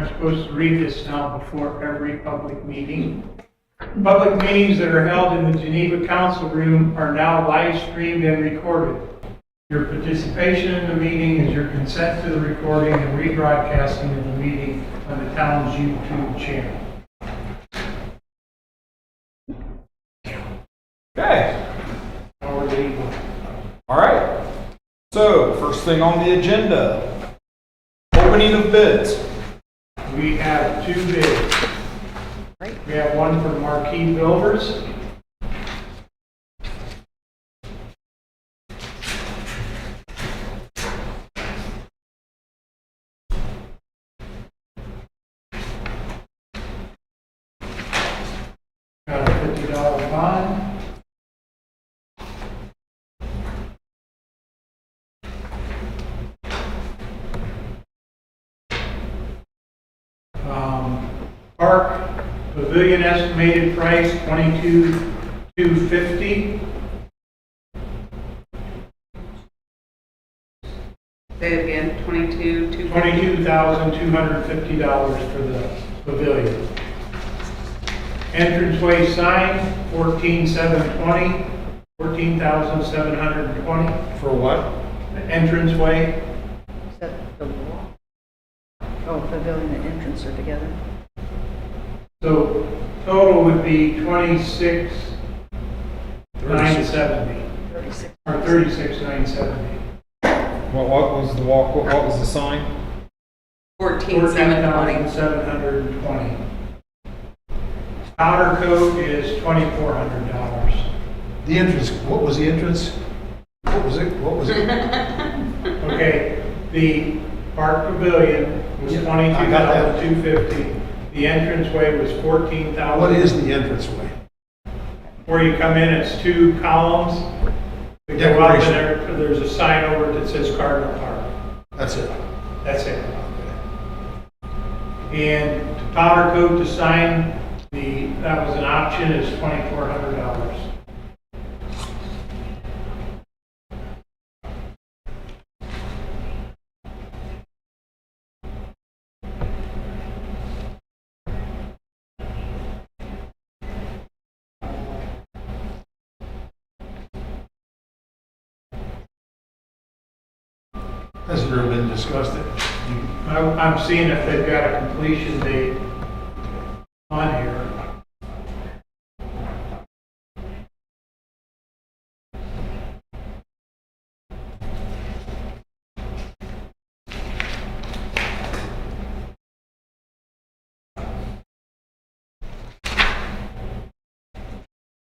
I'm supposed to read this now before every public meeting. Public meetings that are held in the Geneva Council Room are now live streamed and recorded. Your participation in the meeting is your consent to the recording and rebroadcasting of the meeting on the town's YouTube channel. Okay. Our legal. All right. So, first thing on the agenda, opening of bids. We have 2 bids. We have one from Marquee Builders. Got a $50 bond. Park Pavilion estimated price $22,250. Say it again, 22,250. $22,250 for the pavilion. Entranceway sign $14,720. $14,720 For what? the entranceway. Is that the wall? Oh, pavilion and entrance are together. So total would be $26,970 36. or $36,970. What was the walk? What was the sign? 14,720. $14,720. Powder coat is $2,400. The entrance, what was the entrance? What was it? What was it? Okay, the Park Pavilion was Yeah, I got that. $22,250. The entranceway was $14,000. What is the entranceway? Where you come in, it's 2 columns. That go out Decoration. and there's a sign over it that says Cardinal Park. That's it. That's it. Okay. And to powder coat the sign, that was an option, is $2,400. Has it ever been discussed that you, I'm seeing if they've got a completion date on here.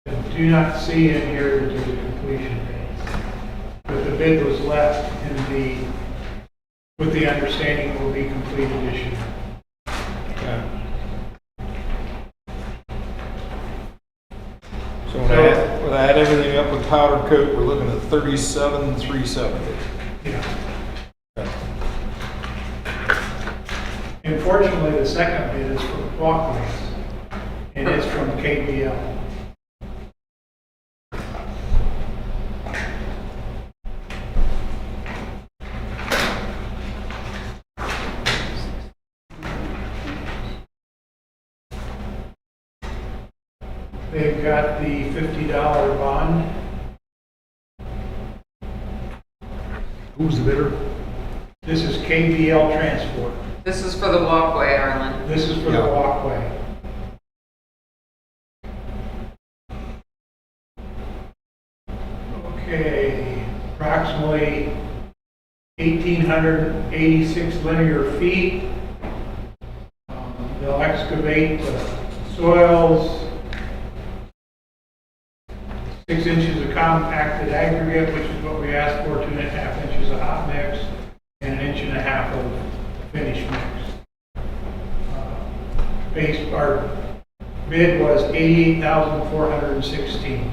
I do not see in here that there's a completion date. But the bid was left with the understanding it will be completed this year. Okay. So when I add everything up with powder coat, we're looking at $37,370. Yeah. Okay. Unfortunately, the second bid is for walkways, and it's from KBL. They've got the $50 bond. who's the bidder? This is KBL Transport. This is for the walkway, Arlen. This is for the Yeah. walkway. Okay, approximately 1,886 linear feet. They'll excavate the soils, 6 inches of compacted aggregate, which is what we asked for, 2.5 inches of hot mix, and 1.5 inches of finished mix. Our bid was $88,416.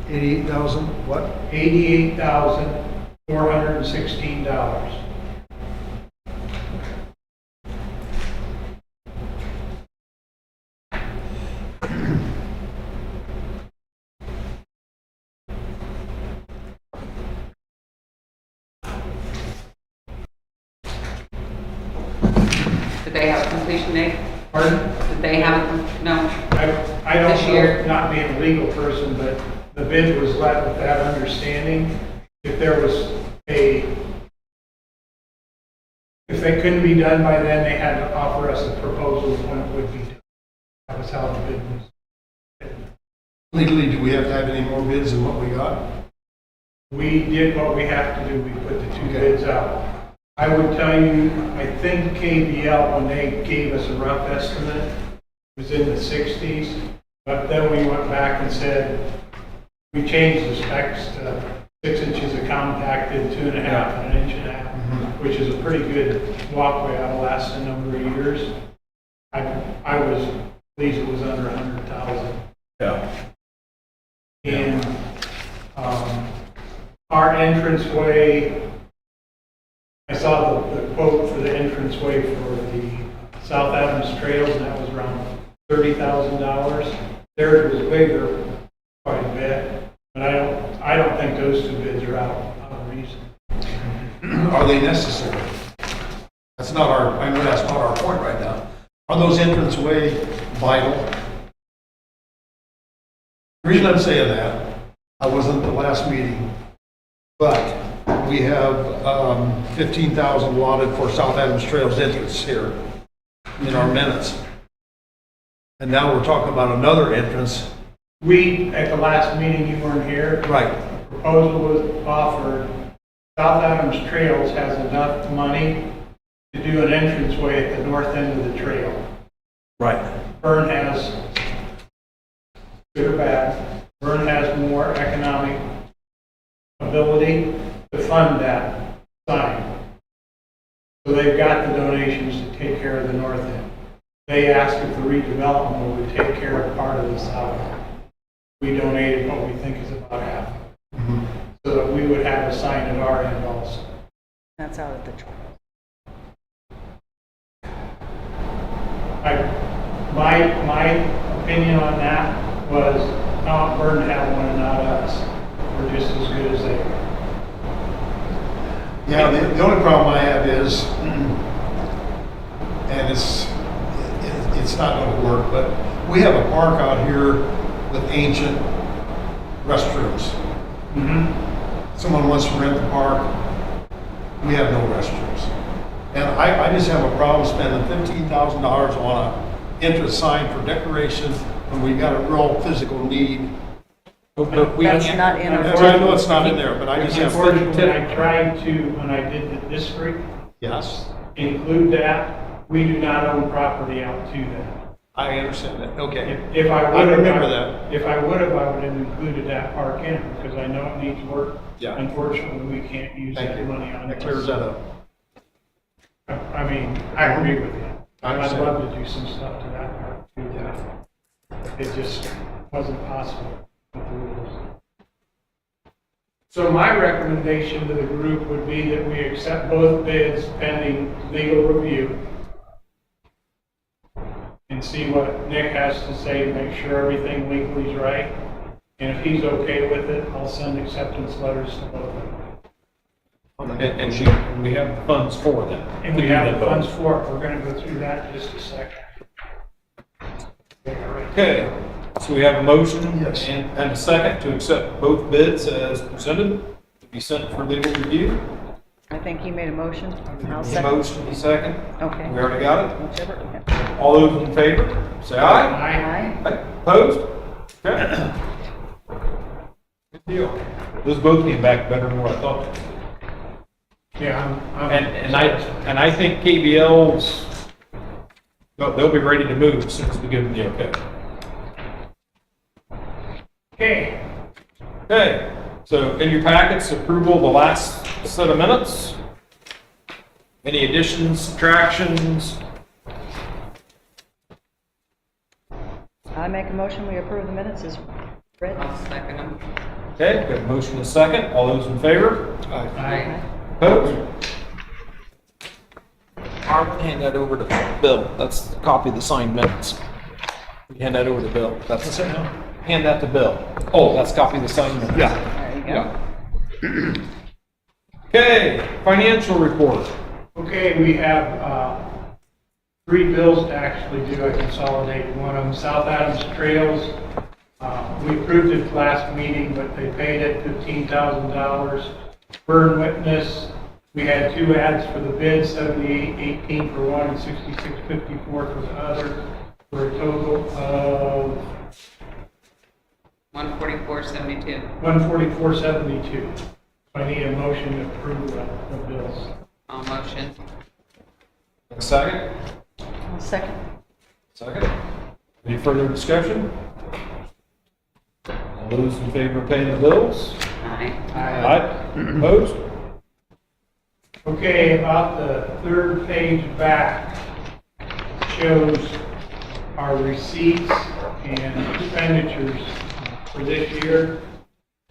88,000, what? $88,416. Did they have a completion date? Pardon? Did they have a, no? I don't This know, year. not being a legal person, but the bid was let with that understanding. If there was if they couldn't be done by then, they had to offer us a proposal of when it would be done. That was how the bid was. Legally, do we have to have any more bids than what we got? We did what we have to do, we put the two Okay. bids out. I would tell you, I think KBL, when they gave us a rough estimate, was in the 60s, but then we went back and said, we changed the specs to 6 inches of compacted, 2.5 and 1.5 inches, which is a pretty good walkway, that'll last a number of years. I was pleased it was under 100,000. Yeah. And our entranceway, I saw the quote for the entranceway for the South Adams Trails, and that was around $30,000. Theirs was bigger, quite a bit, but I don't think those two bids are out of reason. Are they necessary? That's not our, I know that's not our point right now. Are those entranceway vital? The reason I'm saying that, I wasn't at the last meeting, but we have 15,000 allotted for South Adams Trails entrance here in our minutes. And now we're talking about another entrance. At the last meeting, you weren't here. Right. Proposal was offered. South Adams Trails has enough money to do an entranceway at the north end of the trail. Right. Vern has, good or bad, Vern has more economic ability to fund that sign. So they've got the donations to take care of the north end. They asked if the redevelopment would take care of part of the south end. We donated what we think is about half, so that we would have a sign at our end also. That's out of the trail. My opinion on that was, not Vern had one and not us. We're just as good as they are. Yeah, the only problem I have is, and it's not going to work, but we have a park out here with ancient restrooms. Someone wants to rent the park, we have no restrooms. And I just have a problem spending $15,000 on an entrance sign for decoration when we've got a real physical need. That's not in our. I know it's not in there, but I just have. Unfortunately, I tried to, when I did the district, Yes, include that. We do not own property out to that. I understand that, okay. If I I would have, remember that. If I would have included that park in, because I know it needs work. Yeah. Unfortunately, we can't use Thank that you. money on That this. clears that up. I mean, I agree with you. I I'd understand. love to do some stuff to that park too. Yeah. It just wasn't possible with the rules. So my recommendation to the group would be that we accept both bids pending legal review and see what Nick has to say, make sure everything legally is right. And if he's okay with it, I'll send acceptance letters to both of them. And we have the funds for that. And we have the funds for it. We're gonna go through that in just a second. Okay, so we have a motion Yes. and a second to accept both bids as presented, to be sent for legal review. I think he made a motion. I'll The second. motion, the second. Okay. We already got it. Whichever. Okay. All those in favor, say aye. Aye. Aye. Aye. Opposed? Okay. Good deal. Those both came back better than what I thought. Yeah, I'm. And I think KBL's, they'll be ready to move as soon as we give them the okay. Okay, Okay, so in your packets, approval of the last set of minutes. Any additions, subtractions? I make a motion, we approve the minutes as read. I'll second them. Okay, got a motion and a second. All those in favor? aye. Opposed? I'll hand that over to Bill. That's a copy of the signed minutes. We hand that over to Bill. That's hand that to Bill. Oh, that's a copy of the signed minutes. There you go. Okay, financial report. Okay, we have, three bills to actually do. I consolidated one of them, South Adams Trails. We approved it last meeting, but they paid it $15,000. Burn witness, we had two ads for the bid, $78.18 for one and $66.54 for the other, for a total of 144.72. $144.72. I need a motion to approve the bills. All motion. A second? I'll second. Second. Any further discussion? All those in favor of paying the bills? Aye. Aye. Opposed? Okay, about the third page back shows our receipts and expenditures for this year.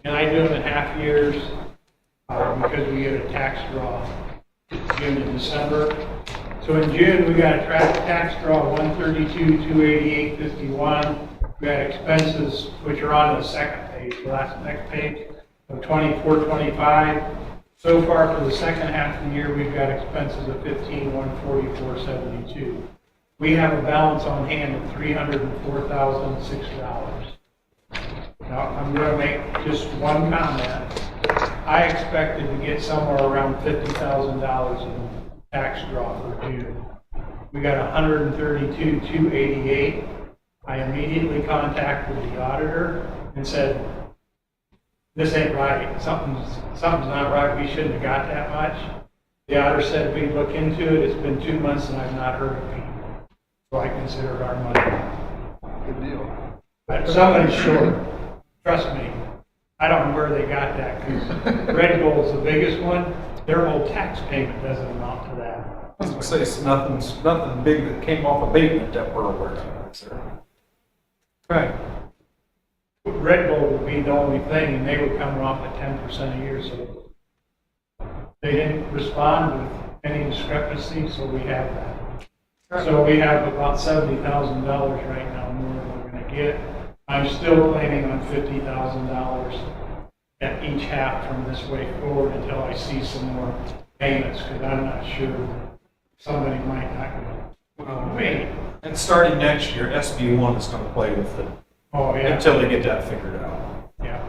And I do them in half years because we get a tax draw June and December. So in June, we got a tax draw 132,288.51. We got expenses, which are on the second page, the next page, of 2425. So far for the second half of the year, we've got expenses of 15,144.72. We have a balance on hand of $304,006. Now, I'm going to make just one comment. I expected to get somewhere around $50,000 in tax draw for June. We got 132,288. I immediately contacted the auditor and said, this ain't right. Something's not right. We shouldn't have got that much. The auditor said we look into it. It's been 2 months and I've not heard of it. So I consider our money. Good deal. But somebody's short. Trust me. I don't know where they got that because Red Gold's the biggest one. Their whole tax payment doesn't amount to that. I was gonna say, it's nothing big that came off abatement that we're aware of, sir. Okay. Red Gold would be the only thing, and they were coming off at 10% a year, so they didn't respond with any discrepancy, so we have that. So we have about $70,000 right now more than we're going to get. I'm still planning on $50,000 at each half from this way forward until I see some more payments, because I'm not sure somebody might not go, wait. And starting next year, SB1 is gonna play with it Oh, yeah. until they get that figured out. Yeah.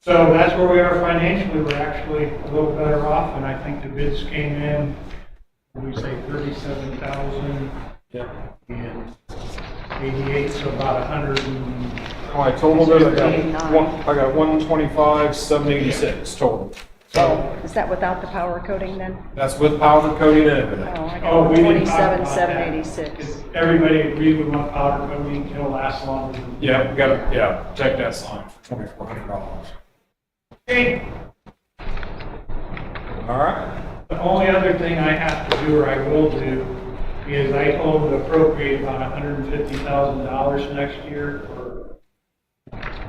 So that's where we are financially. We're actually a little better off, and I think the bids came in, we say 37,000 Yeah. and 88, so about 100 and, Oh, I totaled it, I got 125,786 total. So is that without the power coating then? That's with powder coating and everything. Oh, I oh, got we didn't talk about 27,786. that. Everybody agreed we want powder coating, it'll last longer. Yeah, we gotta, protect that sign for $2,400. Okay. All right. The only other thing I have to do, or I will do, is I told them to appropriate about $150,000 next year for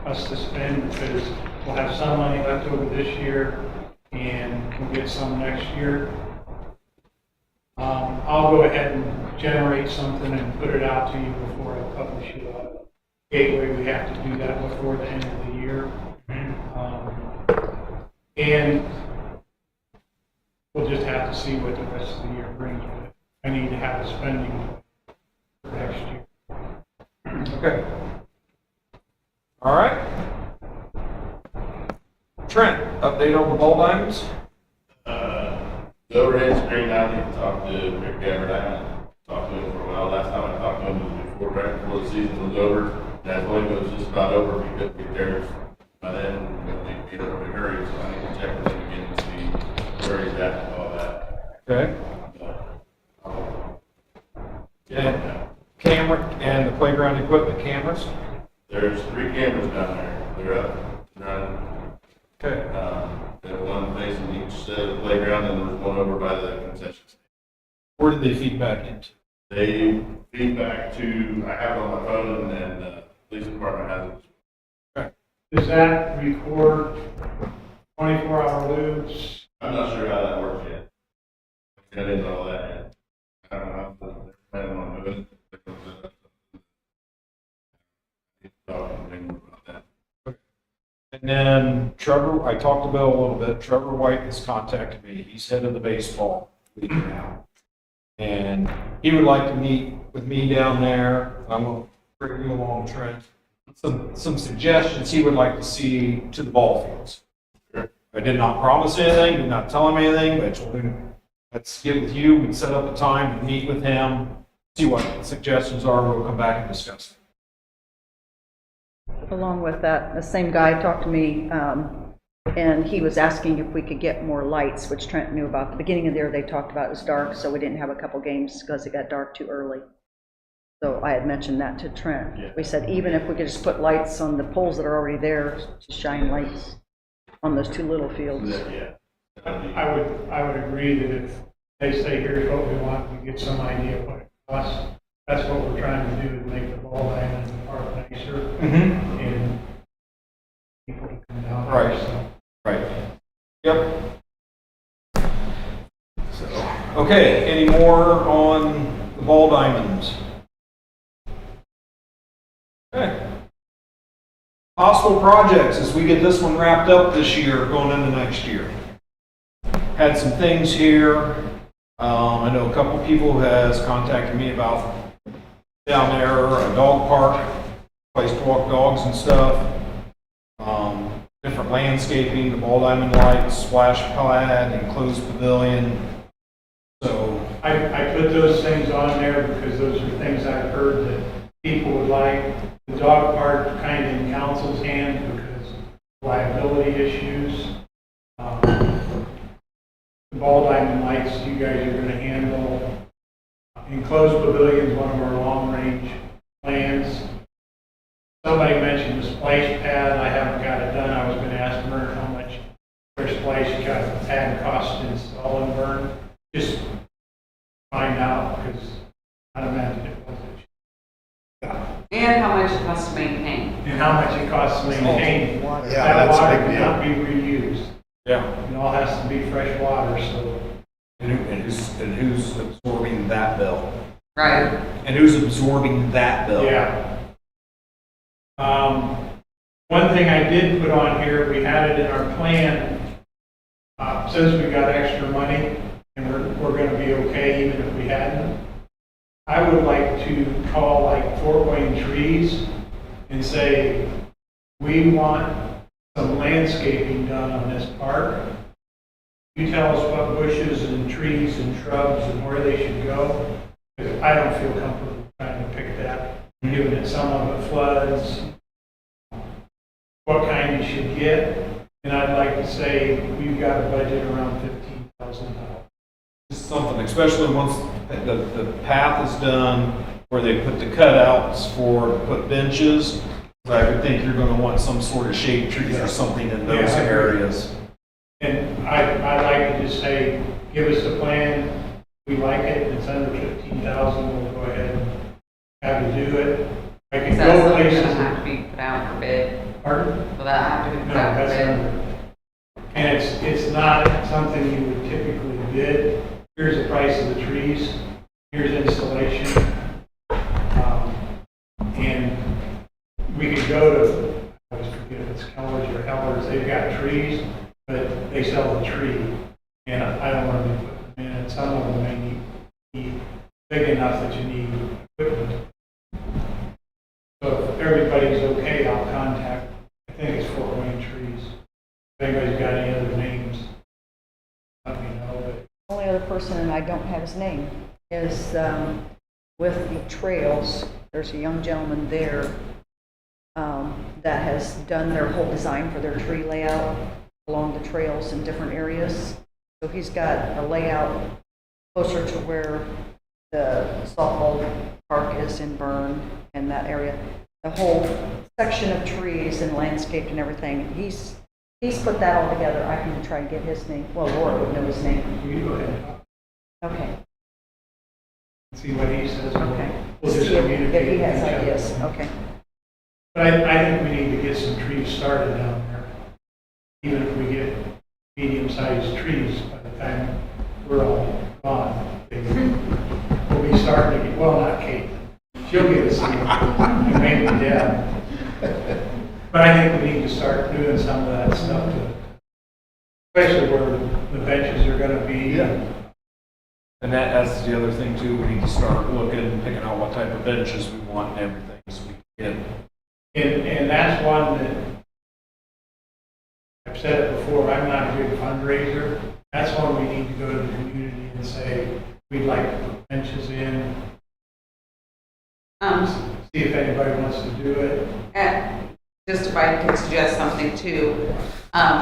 us to spend, because we'll have some money left over this year, and we'll get some next year. I'll go ahead and generate something and put it out to you before I publish it on Gateway. We have to do that before the end of the year. And we'll just have to see what the rest of the year brings. But I need to have a spending for next year. Okay. All right. Trent, update on the ball diamonds? The overhead screen, I need to talk to Rick Gabbard. I haven't talked to him for a while. Last time I talked to him was right before the season was over. And I told him it was just about over. If he couldn't get there by then, we'll need to be in a hurry. So I need to check with him again and see where he's at and all that. Okay. And camera and the playground equipment cameras? There's 3 cameras down there. They're up and running. Okay. There's one facing each side of the playground, and there's one over by the concession stand. Where did they feed back into? They feed back to, I have it on my phone, and the police department has it. Does that record 24-hour loops? I'm not sure how that works yet. I didn't know that yet. I don't know. They're planning on doing it. Talking about that. And then Trevor, I talked to Bill a little bit. Trevor White has contacted me. He's head of the baseball league now. And he would like to meet with me down there. I'm going to bring you along, Trent. Some suggestions he would like to see to the ball fields. I did not promise anything, did not tell him anything, but I told him, let's get with you and set up a time to meet with him, see what suggestions are, we'll come back and discuss it. Along with that, the same guy talked to me, and he was asking if we could get more lights, which Trent knew about. The beginning of the year, they talked about it was dark, so we didn't have a couple games because it got dark too early. So I had mentioned that to Trent. Yeah. We said even if we could just put lights on the poles that are already there, to shine lights on those two little fields. Yeah. I would agree that if they say, here's what we want, we get some idea of what it costs. That's what we're trying to do, is make the ball diamond and the park nicer. And people to come down there. Right. So. Right. Yep. So, okay, any more on the ball diamonds? Okay. Possible projects as we get this one wrapped up this year, going into next year. Had some things here. I know a couple people has contacted me about down there, a dog park, place to walk dogs and stuff. Different landscaping, the ball diamond lights, splash pad, enclosed pavilion. So I put those things on there because those are things I've heard that people would like. The dog park kind of in council's hands because of liability issues. The ball diamond lights, you guys are going to handle. Enclosed pavilion is one of our long-range plans. Somebody mentioned the splash pad. I haven't got it done. I was going to ask Vern how much their splash pad costs to install in Vern. Just find out because I'd imagine it wasn't. And how much it costs to maintain. And how much it costs to maintain. Yeah, That that's a water big deal. cannot be reused. yeah. It all has to be fresh water, so. And who's absorbing that bill? Right. And who's absorbing that bill? Yeah. One thing I did put on here, we had it in our plan, since we got extra money and we're gonna be okay even if we hadn't. I would like to call like Fort Wayne Trees and say, we want some landscaping done on this park. You tell us what bushes and trees and shrubs and where they should go. Because I don't feel comfortable trying to pick that, given that some of it floods, what kind you should get. And I'd like to say we've got a budget around $15,000. Just something, especially once the path is done, where they put the cutouts for, to put benches. I would think you're gonna want some sort of shade trees or something in those Yeah, I agree. areas. And I'd like to just say, give us a plan, we like it, it's under 15,000, we'll go ahead and have you do it. I can Is that go something places. gonna have to be put out for bid? Pardon? Will that have to be No, put out for that's bid? under. And it's not something you would typically bid. Here's the price of the trees, here's installation. And we could go to, I always forget if it's Keller's or Heller's, they've got trees, but they sell the tree. And I don't want to be putting them in, and some of them may be big enough that you need equipment. So if everybody's okay, I'll contact, I think it's Fort Wayne Trees. If anybody's got any other names, let me know, but. The only other person, and I don't have his name, is with the trails. There's a young gentleman there that has done their whole design for their tree layout along the trails in different areas. So he's got a layout closer to where the softball park is in Bern and that area. The whole section of trees and landscape and everything. He's put that all together. I can try and get his name. Well, Laura would know his name. You go ahead and talk Okay. and see what he says. Okay. We'll just See if communicate. he has with each other. ideas. Okay. But I think we need to get some trees started down there. Even if we get medium-sized trees by the time we're all gone. We'll be starting to get, well, not Kate. She'll get a seat. And maybe Deb. But I think we need to start doing some of that stuff to, especially where the benches are gonna be. Yeah. And that's the other thing too, we need to start looking, picking out what type of benches we want and everything, so we can And that's one that, I've said it before, I'm not a big fundraiser. That's one we need to go to the community and say, we'd like to put benches in, see if anybody wants to do it. And just if I could suggest something too,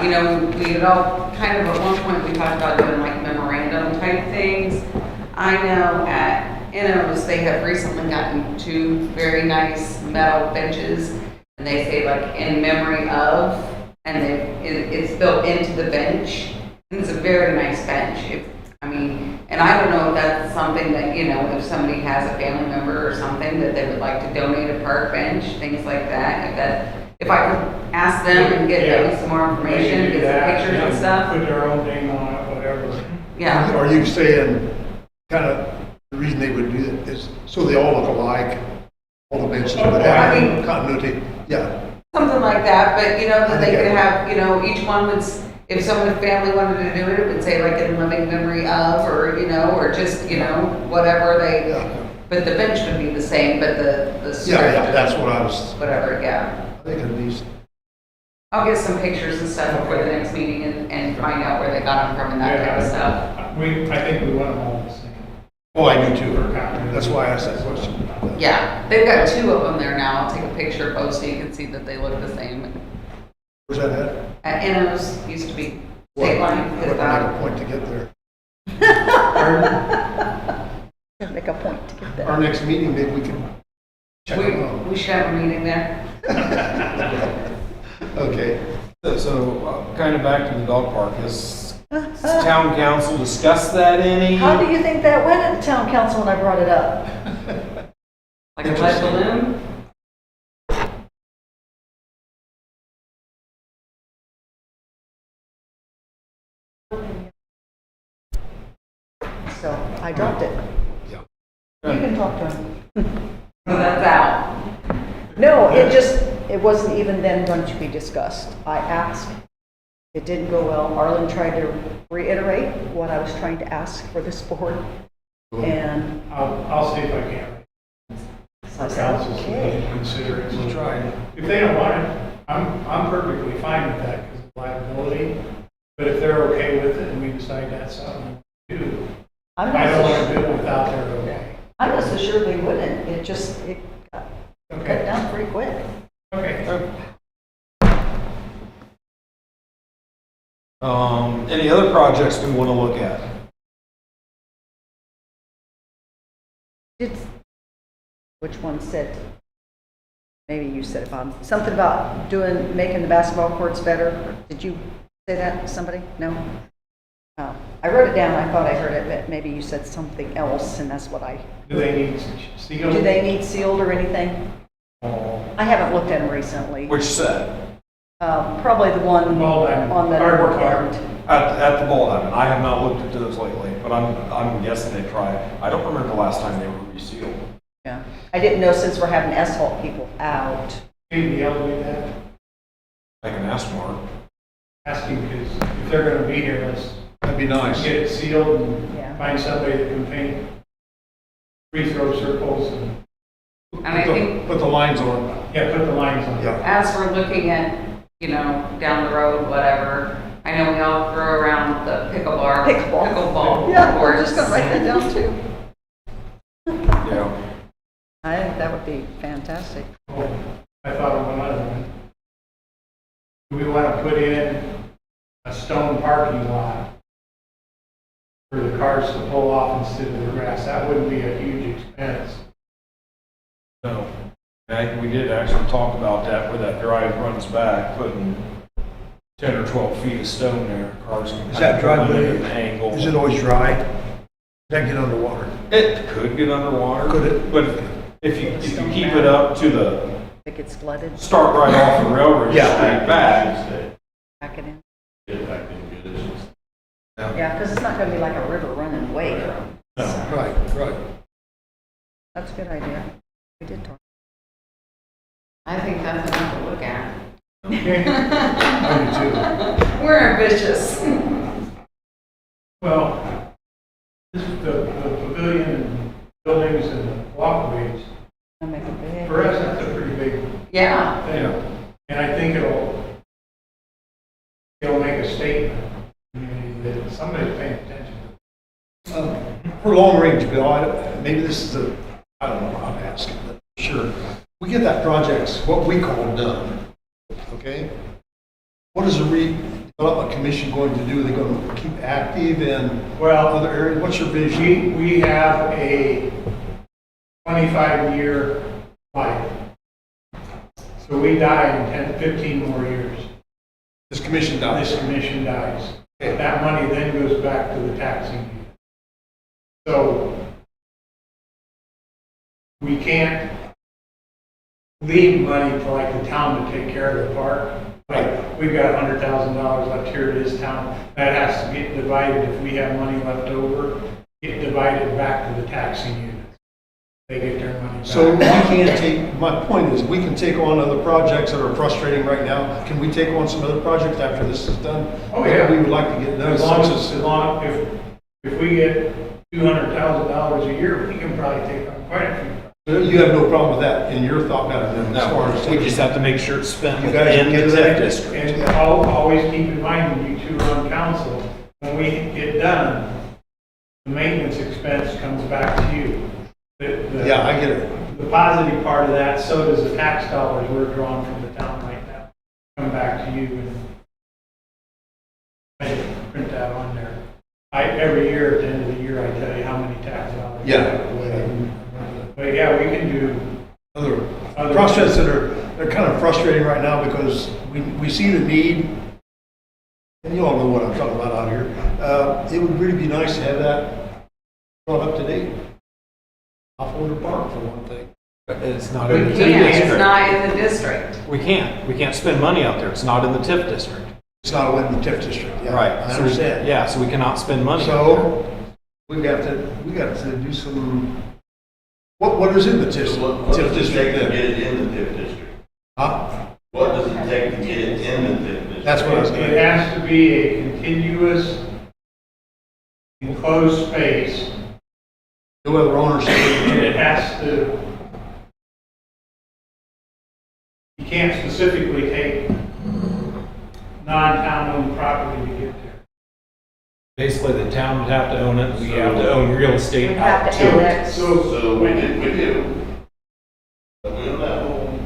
you know, we had all kind of at one point we talked about doing like memorandum type things. I know at Inno's they have recently gotten 2 very nice metal benches, and they say like in memory of, and it's built into the bench, and it's a very nice bench. And I don't know if that's something that, you know, if somebody has a family member or something that they would like to donate a park bench, things like that. If I could ask them and get maybe some more information, Maybe do get some that, pictures yeah, and stuff. Put their own name on it, whatever. Yeah, Are you saying kind of the reason they would do that is so they all look alike? All the benches would I have mean- continuity? Yeah. something like that, but you know, that they could Okay. have, you know, each one would, if someone's family wanted to do it, it would say like in loving memory of, or, you know, or just, you know, whatever they, Yeah, but the bench would be the same, but the yeah, that's what I was whatever, yeah. thinking of these. I'll get some pictures and stuff before the next meeting and find out where they got them from and that type of stuff. I think we want them all the same. Oh, I do too. For continuity. That's why I asked that question. Yeah, they've got 2 of them there now. I'll take a picture of both so you can see that they look the same. Where's that at? At Inno's used to be state line. What, make a point to get there? Make a point to get Our that. next meeting, maybe we can check them out. We should have a meeting there. Okay. So kind of back to the dog park, has town council discussed that any? How do you think that went at the town council when I brought it up? Like a lead balloon. So I dropped it. Yeah. You can talk to him. So that's out. No, it wasn't even then going to be discussed. I asked, it didn't go well. Arlen tried to reiterate what I was trying to ask for this board. And I'll see if I can. so I said, Council's okay. consider it. We'll try. If they don't want it, I'm perfectly fine with that because of liability. But if they're okay with it and we decide that's something to do, I'm I not don't so want to sure, do it without their okay. I'm not so sure they wouldn't. It got cut Okay, down pretty quick. okay. Any other projects we want to look at? Which one said, maybe you said about, something about making the basketball courts better? Did you say that, somebody? No? Oh, I wrote it down, I thought I heard it, but maybe you said something else, and that's what Do they need sealed? do they need sealed or anything? Oh. I haven't looked at them recently. Which set? Probably the one Ball diamond. on the Hard north part. end. At the ball diamond. I have not looked into those lately, but I'm guessing they tried. I don't remember the last time they were resealed. Yeah, I didn't know since we're having asphalt people out. Can you do that? I can ask Mark. Asking because if they're going to be here, let's That'd be nice. get it sealed and Yeah. find somebody that can paint free throw circles and, And I think Put the lines on. yeah, put the lines on. Yeah. as we're looking at, you know, down the road, whatever, I know we all throw around the pickleball. Pickleball. Yeah, we're courts. just gonna write that down too. Yeah. I think that would be fantastic. Oh, I thought of one other one. Do we want to put in a stone parking lot for the cars to pull off instead of the grass? That wouldn't be a huge expense. No. We did actually talk about that, where that drive runs back, putting 10 or 12 feet of stone there. Cars can. Is that kind of come in driveway, at an angle. is it always dry? That get underwater? It could get underwater. Could it? But if you keep it up to the, It gets flooded, start right off the railroad Yeah. straight back. back it in. Get it back in good. It's just- Yeah, because it's not gonna be like a river running away from. No. Right, right. That's a good idea. We did talk. I think that's enough to look at. Okay? I do too. We're ambitious. Well, This is the pavilion and buildings and walkways. I make a big. For us, that's a pretty big Yeah, thing. And I think it'll make a statement in the community that somebody's paying attention. For long range, Bill, maybe this is I don't know how to ask it, but sure. We get that projects, what we call done, okay? What is the redevelopment commission going to do? Are they going to keep active in Well, other areas? What's your vision? we have a 25-year life. So we die in 10, 15 more years. This commission dies. This commission dies. Okay. That money then goes back to the taxing unit. So we can't leave money to like the town to take care of the park. Like, we've got $100,000 left here in this town. That has to get divided. If we have money left over, get divided back to the taxing unit. They get their money back. So we can't take, my point is, we can take on other projects that are frustrating right now. Can we take on some other projects after this is done? Oh, yeah. We would like to get done. If we get $200,000 a year, we can probably take on quite a few. You have no problem with that in your thought pattern then, as far as. We just have to make sure it's spent You guys within the get TIF that? district. And I'll always keep in mind when you two are on council, when we get done, the maintenance expense comes back to you. Yeah, I get it. The positive part of that, so does the tax dollars we're drawing from the town right now, come back to you and print that on there. Every year, at the end of the year, I tell you how many tax dollars. Yeah. But yeah, we can do Other other. projects they're kind of frustrating right now because we see the need, and you all know what I'm talking about out here. It would really be nice to have that brought up to date. Off Order Park for one thing. It's not we in the TIF can't, it's district. not in the district. We can't spend money out there. It's not in the TIF district. It's not within the TIF district, yeah. Right. I So we- understand. Yeah, so we cannot spend money. out So, we got to do some, what is in the TIF, So what TIF does it district take to then? get it in the TIF district? Huh? What does it take to get it in the TIF district? That's what I was It gonna, has to be a continuous enclosed space, no other ownership. and it has to, you can't specifically take non-town owned property to get there. Basically, the town would have to own it. We have to own real estate We'd have out to to it. annex. So we do. But we don't have a whole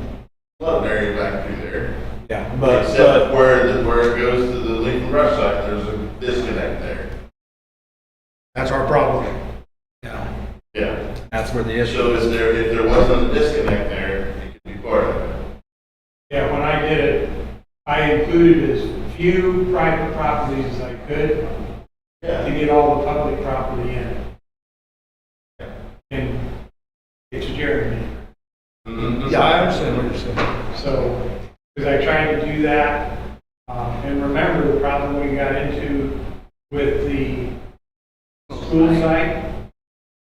flood area back through there. Yeah, but Except where it goes to the leaf and brush site, there's a disconnect there. That's our problem. yeah, Yeah. that's where the issue So is. if there wasn't a disconnect there, it could be part of it. Yeah, when I did it, I included as few private properties as I could to Yeah. get all the public property in. And it's Jeremy. Mhm. Yeah, I understand what you're saying. So, because I tried to do that, and remember the problem we got into with the school site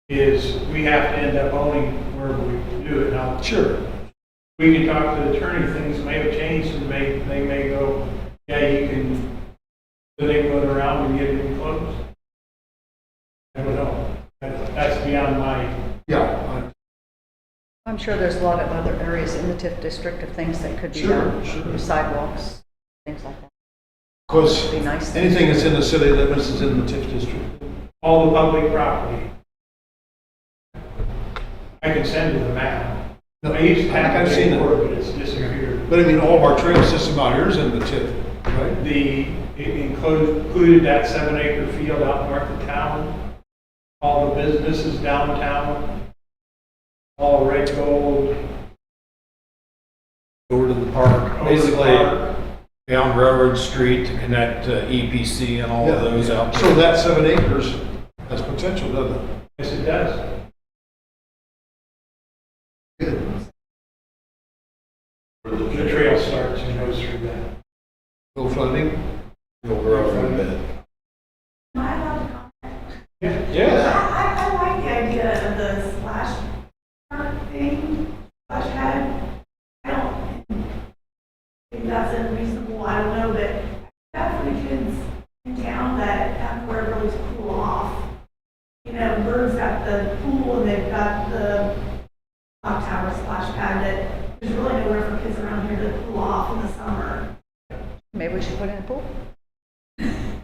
is we have to end up owning wherever we do it. Now, Sure. we can talk to the attorney, things may have changed, and they may go, yeah, you can, then they go around and get it enclosed. I don't know. That's beyond my, Yeah. I'm sure there's a lot of other areas in the TIF district of things that could be Sure, done. sure. Sidewalks, things like that. Because Be nice. anything that's in the city limits is in the TIF district. all the public property. I can send you the map. I used to I think have I've it seen before, it. but it's disappeared. But I mean, all of our trail system out here is in the TIF, right? It included that 7-acre field out north of town, all the businesses downtown, all red gold. Over to the park, over the basically park. down Railroad Street to connect to EPC and all of those out So there. that 7 acres has potential, doesn't it? Yes, it does. Where The trail starts and goes through that. No flooding? You'll grow a bit. Am I allowed to comment? Yeah. I like the idea of the splash park thing, splash pad. I don't think that's unreasonable, I don't know, but that's for the kids in town that have where it really cool off. they've got the clock tower splash pad that there's really nowhere for kids around here to cool off in the summer. Maybe we should put in a pool. And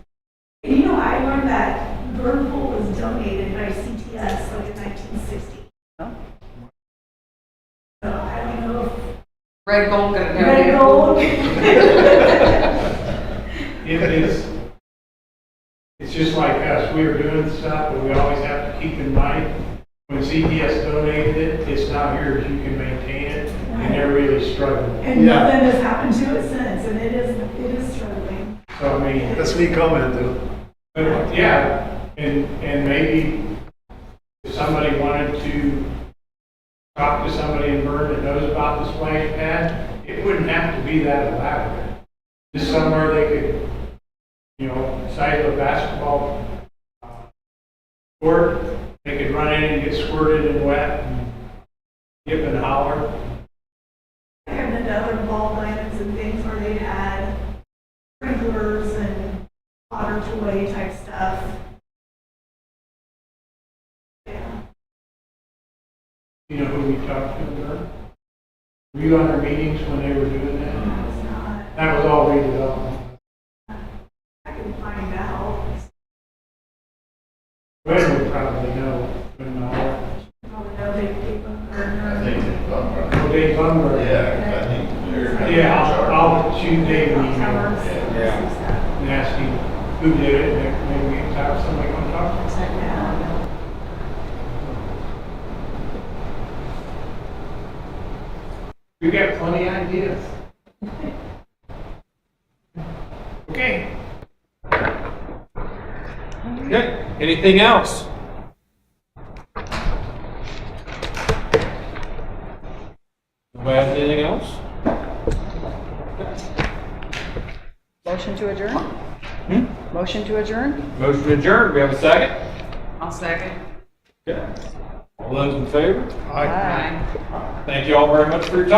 you know, I learned that Bird Pool was donated by CTS like in 1960. Oh, So I don't know if Red Gold gonna donate. Red Gold. It's just like us, we are doing stuff, but we always have to keep in mind, when CTS donated it, it's not yours, you can maintain it, and they're really struggling. And Yeah. nothing has happened to it since, and it is struggling. So, I mean, That's a neat comment, though. but, yeah, and maybe if somebody wanted to talk to somebody in Bern that knows about the splash pad, it wouldn't have to be that elaborate. Just somewhere they could, side of a basketball court, they could run in and get squirted and wet and yip and holler. I have been to other ball diamonds and things where they had sprinklers and water toy type stuff. Yeah. You know who we talked to in Bern? Were you on their meetings when they were doing that? I was not, That was all redevelopment. I can find out. Gwen would probably know, wouldn't know. Probably know they keep them. I think it's done, right? Oh, Dave Bummer. Yeah, I think they're. Yeah, I'll shoot Dave an email Towers. Yeah. and ask him who did it, and then maybe we can have somebody come talk to us. Yeah. We got plenty of ideas. Okay. Okay, anything else? Nobody has anything else? motion to adjourn? Motion to adjourn? Motion adjourned, we have a second? I'll second. Okay. All those in favor? Aye. Bye. Thank you all very much for your time.